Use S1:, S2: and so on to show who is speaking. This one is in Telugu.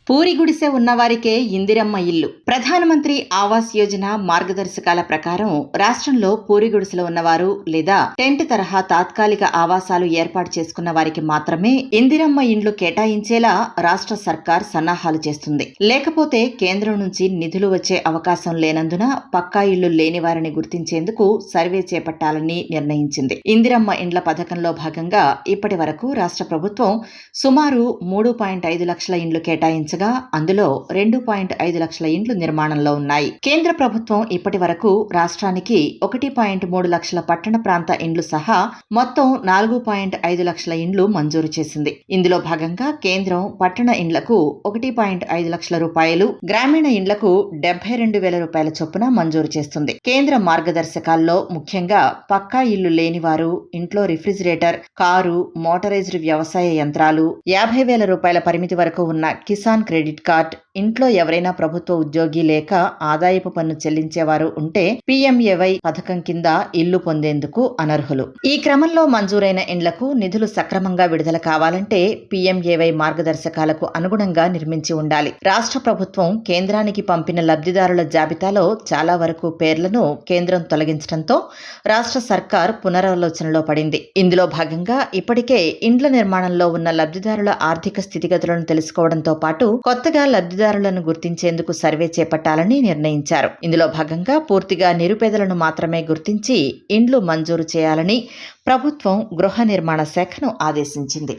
S1: పూరి గుడిసె ఉన్నవారికే ఇందిరమ్మ ఇల్లు. ప్రధానమంత్రి ఆవాస్ యోజన మార్గదర్శకాల ప్రకారం రాష్ట్రంలో పూరి గుడిసెలో ఉన్నవారు లేదా టెంట్ తరహా తాత్కాలిక ఆవాసాలు ఏర్పాటు చేసుకున్న వారికి మాత్రమే ఇందిరమ్మ ఇండ్లు కేటాయించేలా రాష్ట్ర సర్కార్ సన్నాహాలు చేస్తుంది. లేకపోతే కేంద్రం నుంచి నిధులు వచ్చే అవకాశం లేనందున పక్కా ఇళ్లు లేని వారిని గుర్తించేందుకు సర్వే చేపట్టాలని నిర్ణయించింది. ఇందిరమ్మ ఇండ్ల పథకంలో భాగంగా ఇప్పటి వరకు రాష్ట్ర ప్రభుత్వం సుమారు 3.5 లక్షల ఇండ్లు కేటాయించగా అందులో 2.5 లక్షల ఇండ్లు నిర్మాణంలో ఉన్నాయి. కేంద్ర ప్రభుత్వం ఇప్పటి వరకు రాష్ట్రానికి 1.3 లక్షల పట్టణ ప్రాంత ఇండ్లు సహా మొత్తం 4.5 లక్షల ఇండ్లు మంజూరు చేసింది. ఇందులో భాగంగా కేంద్రం పట్టణ ఇండ్లకు 1.5 లక్షల రూపాయలు, గ్రామీణ ఇండ్లకు 72,000 రూపాయల చొప్పున మంజూరు చేస్తుంది. కేంద్ర మార్గదర్శకాల్లో ముఖ్యంగా పక్కా ఇల్లు లేని వారు, ఇంట్లో రిఫ్రిజిరేటర్, కారు, మోటరైజ్డ్ వ్యవసాయ యంత్రాలు, 50,000 రూపాయల పరిమితి వరకు ఉన్న కిసాన్ క్రెడిట్ కార్డ్, ఇంట్లో ఎవరైనా ప్రభుత్వ ఉద్యోగి లేక ఆదాయపు పన్ను చెల్లించేవారు ఉంటే PMAY పథకం కింద ఇల్లు పొందేందుకు అనర్హులు. ఈ క్రమంలో మంజూరైన ఇండ్లకు నిధులు సక్రమంగా విడుదల కావాలంటే PMAY మార్గదర్శకాలకు అనుగుణంగా నిర్మించి ఉండాలి. రాష్ట్ర ప్రభుత్వం కేంద్రానికి పంపిన లబ్ధిదారుల జాబితాలో చాలా వరకు పేర్లను కేంద్రం తొలగించడంతో రాష్ట్ర సర్కార్ పునరాలోచనలో పడింది. ఇందులో భాగంగా ఇప్పటికే ఇండ్ల నిర్మాణంలో ఉన్న లబ్ధిదారుల ఆర్థిక స్థితిగతులను తెలుసుకోవడంతో పాటు కొత్తగా లబ్ధిదారులను గుర్తించేందుకు సర్వే చేపట్టాలని నిర్ణయించారు. ఇందులో భాగంగా పూర్తిగా నిరుపేదలను మాత్రమే గుర్తించి ఇండ్లు మంజూరు చేయాలని ప్రభుత్వం గృహ నిర్మాణ శాఖను ఆదేశించింది.